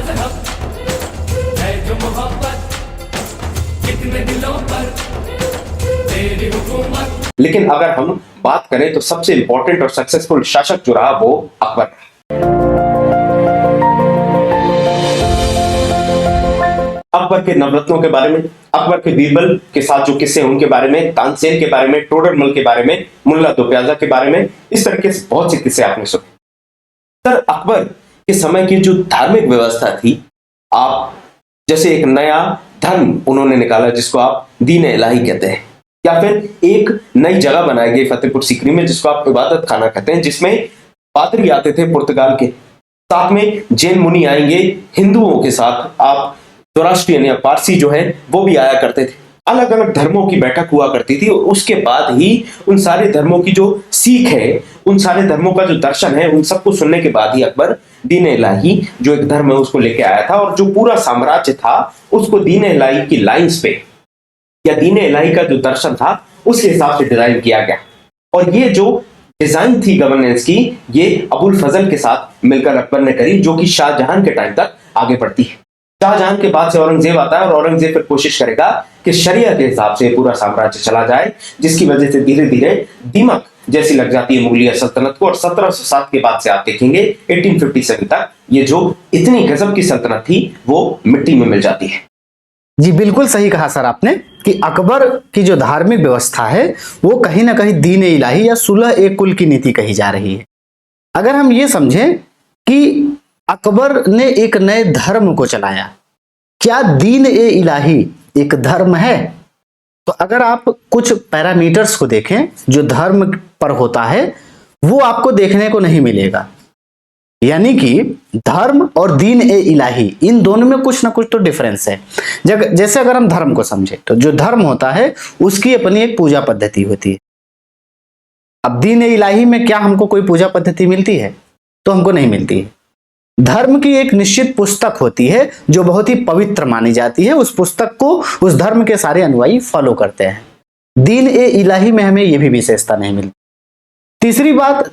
मजहब है जो मोहब्बत कितने दिलों पर तेरी हुकूमत। लेकिन अगर हम बात करें तो सबसे इंपॉर्टेंट और सक्सेसफुल शासक जो रहा वो अकबर। अकबर के नवरत्नों के बारे में, अकबर के बीरबल के साथ जो किस्से उनके बारे में, तानसेन के बारे में, टोडरमल के बारे में, मुल्ला दो प्याजा के बारे में, इस तरीके से बहुत से किस्से आपने सुने। सर अकबर के समय की जो धार्मिक व्यवस्था थी, आप जैसे एक नया धर्म उन्होंने निकाला जिसको आप दीन इलाही कहते हैं, या फिर एक नई जगह बनाई गई फतेहपुर सीकरी में जिसको आप इबादत खाना कहते हैं, जिसमें पादरी आते थे पुर्तगाल के, साथ में जैन मुनि आएंगे, हिंदुओं के साथ आप जोराष्ट्रियन या पारसी जो है वो भी आया करते थे। अलग अलग धर्मों की बैठक हुआ करती थी। उसके बाद ही उन सारे धर्मों की जो सीख है, उन सारे धर्मों का जो दर्शन है, उन सबको सुनने के बाद ही अकबर दीन इलाही जो एक धर्म है उसको लेके आया था, और जो पूरा साम्राज्य था उसको दीन इलाही की लाइंस पे या दीन इलाही का जो दर्शन था उसके हिसाब से डिजाइन किया गया। और ये जो डिजाइन थी गवर्नेंस की, ये अबुल फजल के साथ मिलकर अकबर ने करी, जो कि शाहजहां के टाइम तक आगे बढ़ती है। शाहजहां के बाद से औरंगजेब आता है और औरंगजेब फिर कोशिश करेगा कि शरिया के हिसाब से पूरा साम्राज्य चला जाए, जिसकी वजह से धीरे धीरे दीमक जैसी लग जाती है मुगलिया सल्तनत को। और 1707 के बाद से आप देखेंगे 1857 तक ये जो इतनी गजब की सल्तनत थी वो मिट्टी में मिल जाती है। जी बिल्कुल सही कहा सर आपने कि अकबर की जो धार्मिक व्यवस्था है वो कहीं ना कहीं दीन इलाही या सुलह ए कुल की नीति कही जा रही है। अगर हम ये समझें कि अकबर ने एक नए धर्म को चलाया, क्या दीन ए इलाही एक धर्म है? तो अगर आप कुछ पैरामीटर्स को देखें जो धर्म पर होता है वो आपको देखने को नहीं मिलेगा। यानी कि धर्म और दीन ए इलाही इन दोनों में कुछ ना कुछ तो डिफरेंस है। जैसे अगर हम धर्म को समझे तो जो धर्म होता है उसकी अपनी एक पूजा पद्धति होती है। अब दीन ए इलाही में क्या हमको कोई पूजा पद्धति मिलती है? तो हमको नहीं मिलती है। धर्म की एक निश्चित पुस्तक होती है जो बहुत ही पवित्र मानी जाती है, उस पुस्तक को उस धर्म के सारे अनुयायी फॉलो करते हैं। दीन ए इलाही में हमें यह भी विशेषता नहीं मिलती। तीसरी बात,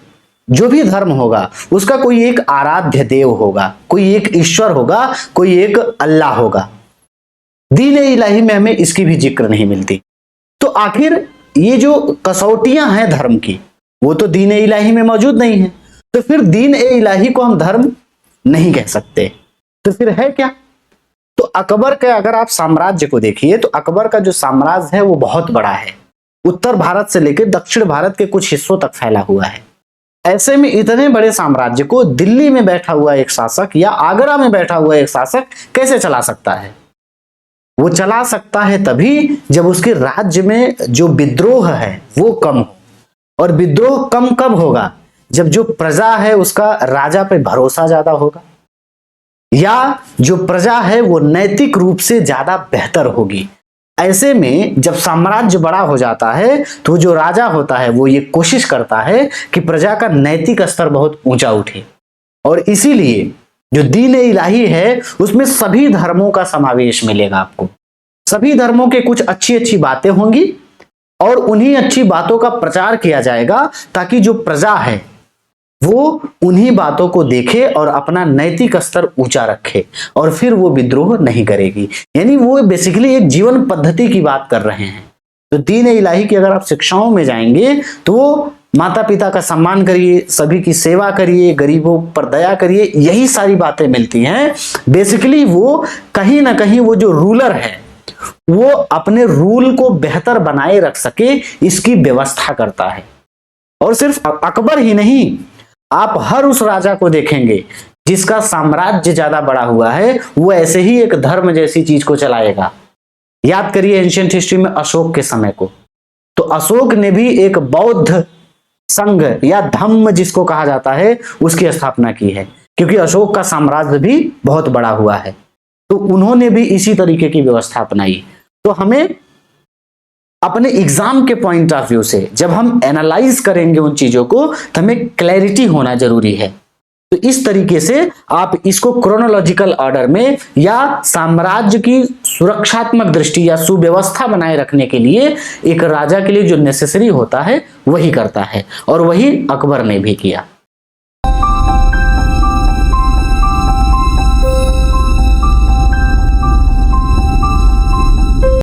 जो भी धर्म होगा उसका कोई एक आराध्य देव होगा, कोई एक ईश्वर होगा, कोई एक अल्लाह होगा। दीन ए इलाही में हमें इसकी भी जिक्र नहीं मिलती। तो आखिर ये जो कसौटियां हैं धर्म की वो तो दीन ए इलाही में मौजूद नहीं है। तो फिर दीन ए इलाही को हम धर्म नहीं कह सकते, तो फिर है क्या? तो अकबर के अगर आप साम्राज्य को देखिए तो अकबर का जो साम्राज्य है वो बहुत बड़ा है, उत्तर भारत से लेकर दक्षिण भारत के कुछ हिस्सों तक फैला हुआ है। ऐसे में इतने बड़े साम्राज्य को दिल्ली में बैठा हुआ एक शासक या आगरा में बैठा हुआ एक शासक कैसे चला सकता है? वो चला सकता है तभी जब उसके राज्य में जो विद्रोह है वो कम हो। और विद्रोह कम कब होगा? जब जो प्रजा है उसका राजा पे भरोसा ज्यादा होगा, या जो प्रजा है वो नैतिक रूप से ज्यादा बेहतर होगी। ऐसे में जब साम्राज्य बड़ा हो जाता है तो जो राजा होता है वो ये कोशिश करता है कि प्रजा का नैतिक स्तर बहुत ऊंचा उठे। और इसीलिए जो दीन इलाही है उसमें सभी धर्मों का समावेश मिलेगा आपको। सभी धर्मों के कुछ अच्छी अच्छी बातें होंगी और उन्हीं अच्छी बातों का प्रचार किया जाएगा ताकि जो प्रजा है वो उन्हीं बातों को देखे और अपना नैतिक स्तर ऊंचा रखे और फिर वो विद्रोह नहीं करेगी। यानी वो बेसिकली एक जीवन पद्धति की बात कर रहे हैं। तो दीन इलाही की अगर आप शिक्षाओं में जाएंगे तो माता पिता का सम्मान करिए, सभी की सेवा करिए, गरीबों पर दया करिए, यही सारी बातें मिलती हैं। बेसिकली वो कहीं ना कहीं वो जो रूलर है वो अपने रूल को बेहतर बनाए रख सके इसकी व्यवस्था करता है। और सिर्फ अकबर ही नहीं, आप हर उस राजा को देखेंगे जिसका साम्राज्य ज्यादा बड़ा हुआ है वो ऐसे ही एक धर्म जैसी चीज को चलाएगा। याद करिए एंशिएंट हिस्ट्री में अशोक के समय को, तो अशोक ने भी एक बौद्ध संघ या धम्म जिसको कहा जाता है उसकी स्थापना की है, क्योंकि अशोक का साम्राज्य भी बहुत बड़ा हुआ है। तो उन्होंने भी इसी तरीके की व्यवस्था अपनाई। तो हमें अपने एग्जाम के पॉइंट ऑफ व्यू से जब हम एनालाइज करेंगे उन चीजों को तो हमें क्लैरिटी होना जरूरी है। तो इस तरीके से आप इसको क्रोनोलॉजिकल ऑर्डर में या साम्राज्य की सुरक्षात्मक दृष्टि या सुव्यवस्था बनाए रखने के लिए एक राजा के लिए जो नेसेसरी होता है वही करता है, और वही अकबर ने भी किया।